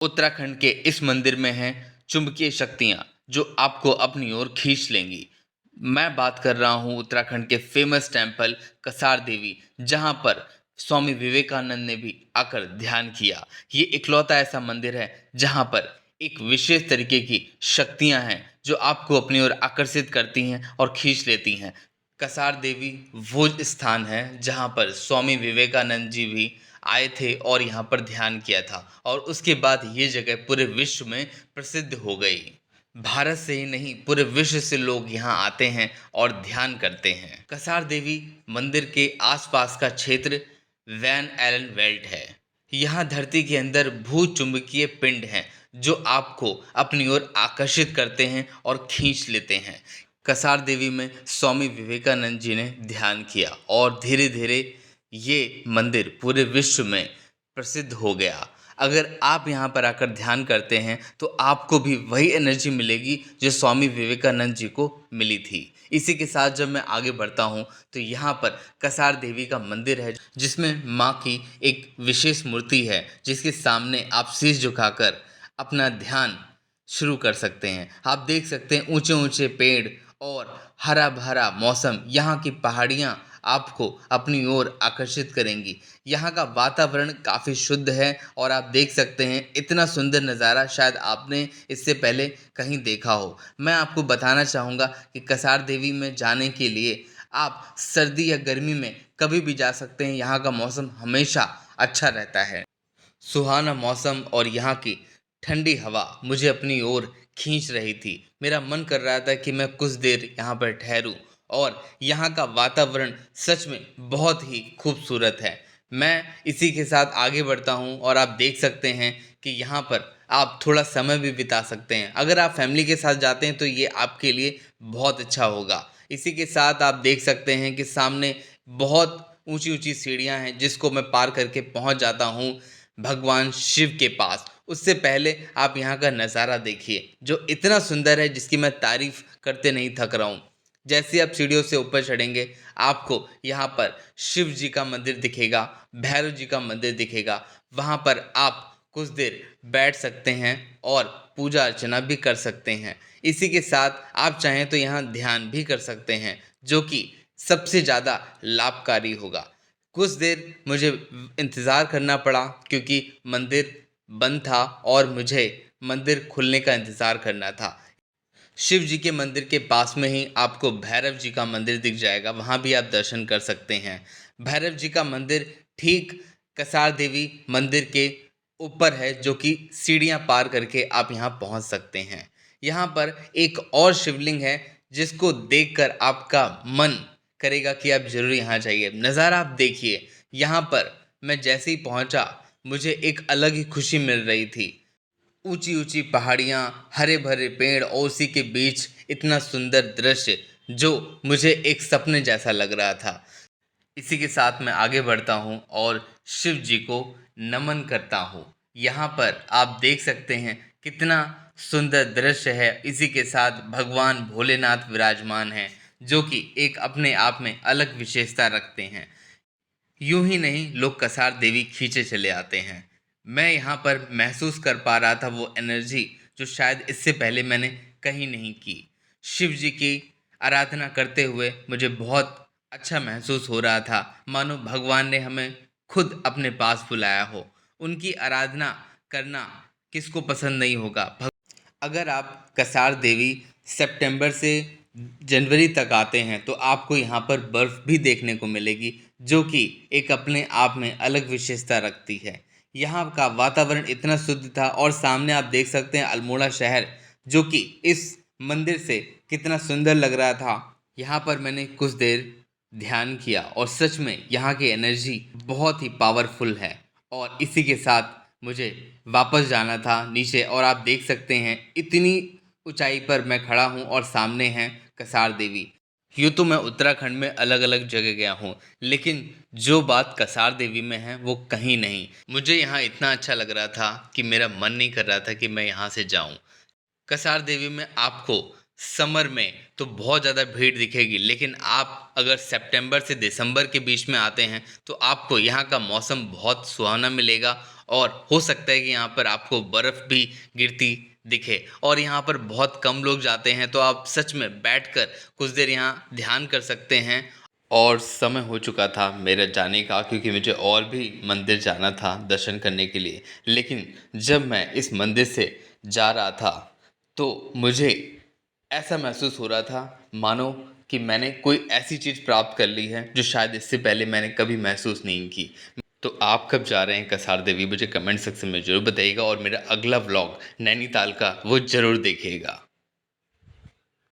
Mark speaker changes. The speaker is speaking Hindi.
Speaker 1: उत्तराखंड के इस मंदिर में हैं चुंबकीय शक्तियाँ जो आपको अपनी ओर खींच लेंगी। मैं बात कर रहा हूँ उत्तराखंड के फेमस टेम्पल कसार देवी, जहाँ पर स्वामी विवेकानंद ने भी आकर ध्यान किया। ये इकलौता ऐसा मंदिर है जहाँ पर एक विशेष तरीके की शक्तियाँ हैं जो आपको अपनी ओर आकर्षित करती हैं और खींच लेती हैं। कसार देवी वो स्थान है जहाँ पर स्वामी विवेकानंद जी भी आए थे और यहाँ पर ध्यान किया था, और उसके बाद ये जगह पूरे विश्व में प्रसिद्ध हो गई। भारत से ही नहीं, पूरे विश्व से लोग यहाँ आते हैं और ध्यान करते हैं। कसार देवी मंदिर के आसपास का क्षेत्र वैन एलन बेल्ट है। यहाँ धरती के अंदर भू चुंबकीय पिंड हैं जो आपको अपनी ओर आकर्षित करते हैं और खींच लेते हैं। कसार देवी में स्वामी विवेकानंद जी ने ध्यान किया और धीरे धीरे ये मंदिर पूरे विश्व में प्रसिद्ध हो गया। अगर आप यहाँ पर आकर ध्यान करते हैं तो आपको भी वही एनर्जी मिलेगी जो स्वामी विवेकानंद जी को मिली थी। इसी के साथ जब मैं आगे बढ़ता हूँ तो यहाँ पर कसार देवी का मंदिर है जिसमें माँ की एक विशेष मूर्ति है, जिसके सामने आप शीश झुकाकर अपना ध्यान शुरू कर सकते हैं। आप देख सकते हैं ऊंचे ऊंचे पेड़ और हरा भरा मौसम, यहाँ की पहाड़ियाँ आपको अपनी ओर आकर्षित करेंगी। यहाँ का वातावरण काफ़ी शुद्ध है और आप देख सकते हैं इतना सुंदर नज़ारा शायद आपने इससे पहले कहीं देखा हो। मैं आपको बताना चाहूँगा कि कसार देवी में जाने के लिए आप सर्दी या गर्मी में कभी भी जा सकते हैं। यहाँ का मौसम हमेशा अच्छा रहता है। सुहाना मौसम और यहाँ की ठंडी हवा मुझे अपनी ओर खींच रही थी। मेरा मन कर रहा था कि मैं कुछ देर यहाँ पर ठहरूं, और यहाँ का वातावरण सच में बहुत ही खूबसूरत है। मैं इसी के साथ आगे बढ़ता हूँ और आप देख सकते हैं कि यहाँ पर आप थोड़ा समय भी बिता सकते हैं। अगर आप फैमिली के साथ जाते हैं तो ये आपके लिए बहुत अच्छा होगा। इसी के साथ आप देख सकते हैं कि सामने बहुत ऊंची ऊंची सीढ़ियाँ हैं जिसको मैं पार करके पहुँच जाता हूँ भगवान शिव के पास। उससे पहले आप यहाँ का नज़ारा देखिए जो इतना सुंदर है, जिसकी मैं तारीफ करते नहीं थक रहा हूँ। जैसे आप सीढ़ियों से ऊपर चढ़ेंगे आपको यहाँ पर शिव जी का मंदिर दिखेगा, भैरव जी का मंदिर दिखेगा। वहाँ पर आप कुछ देर बैठ सकते हैं और पूजा अर्चना भी कर सकते हैं। इसी के साथ आप चाहें तो यहाँ ध्यान भी कर सकते हैं, जो कि सबसे ज़्यादा लाभकारी होगा। कुछ देर मुझे इंतज़ार करना पड़ा क्योंकि मंदिर बंद था और मुझे मंदिर खुलने का इंतज़ार करना था। शिव जी के मंदिर के पास में ही आपको भैरव जी का मंदिर दिख जाएगा, वहाँ भी आप दर्शन कर सकते हैं। भैरव जी का मंदिर ठीक कसार देवी मंदिर के ऊपर है, जो कि सीढ़ियाँ पार करके आप यहाँ पहुँच सकते हैं। यहाँ पर एक और शिवलिंग है जिसको देखकर आपका मन करेगा कि आप ज़रूर यहाँ जाइए। नज़ारा आप देखिए, यहाँ पर मैं जैसे ही पहुँचा मुझे एक अलग ही खुशी मिल रही थी। ऊंची ऊंची पहाड़ियाँ, हरे भरे पेड़ और उसी के बीच इतना सुंदर दृश्य जो मुझे एक सपने जैसा लग रहा था। इसी के साथ मैं आगे बढ़ता हूँ और शिव जी को नमन करता हूँ। यहाँ पर आप देख सकते हैं कितना सुंदर दृश्य है। इसी के साथ भगवान भोलेनाथ विराजमान हैं जो कि एक अपने आप में अलग विशेषता रखते हैं। यूं ही नहीं, लोग कसार देवी खींचे चले आते हैं। मैं यहाँ पर महसूस कर पा रहा था वो एनर्जी जो शायद इससे पहले मैंने कहीं नहीं की। शिव जी की आराधना करते हुए मुझे बहुत अच्छा महसूस हो रहा था, मानो भगवान ने हमें खुद अपने पास बुलाया हो। उनकी आराधना करना किसको पसंद नहीं होगा। अगर आप कसार देवी सितंबर से जनवरी तक आते हैं तो आपको यहाँ पर बर्फ़ भी देखने को मिलेगी, जो कि एक अपने आप में अलग विशेषता रखती है। यहाँ का वातावरण इतना शुद्ध था और सामने आप देख सकते हैं अल्मोड़ा शहर, जो कि इस मंदिर से कितना सुंदर लग रहा था। यहाँ पर मैंने कुछ देर ध्यान किया और सच में यहाँ की एनर्जी बहुत ही पावरफुल है। और इसी के साथ मुझे वापस जाना था नीचे, और आप देख सकते हैं इतनी ऊंचाई पर मैं खड़ा हूँ और सामने हैं कसार देवी। यूँ तो मैं उत्तराखंड में अलग अलग जगह गया हूँ, लेकिन जो बात कसार देवी में है वो कहीं नहीं। मुझे यहाँ इतना अच्छा लग रहा था कि मेरा मन नहीं कर रहा था कि मैं यहाँ से जाऊँ। कसार देवी में आपको समर में तो बहुत ज़्यादा भीड़ दिखेगी, लेकिन आप अगर सितंबर से दिसंबर के बीच में आते हैं तो आपको यहाँ का मौसम बहुत सुहावना मिलेगा और हो सकता है कि यहाँ पर आपको बर्फ़ भी गिरती दिखे। और यहाँ पर बहुत कम लोग जाते हैं, तो आप सच में बैठकर कुछ देर यहाँ ध्यान कर सकते हैं। और समय हो चुका था मेरे जाने का, क्योंकि मुझे और भी मंदिर जाना था दर्शन करने के लिए। लेकिन जब मैं इस मंदिर से जा रहा था तो मुझे ऐसा महसूस हो रहा था मानो कि मैंने कोई ऐसी चीज़ प्राप्त कर ली है जो शायद इससे पहले मैंने कभी महसूस नहीं की। तो आप कब जा रहे हैं कसार देवी, मुझे कमेंट सेक्शन में ज़रूर बताइएगा, और मेरा अगला व्लॉग नैनीताल का वो ज़रूर देखिएगा।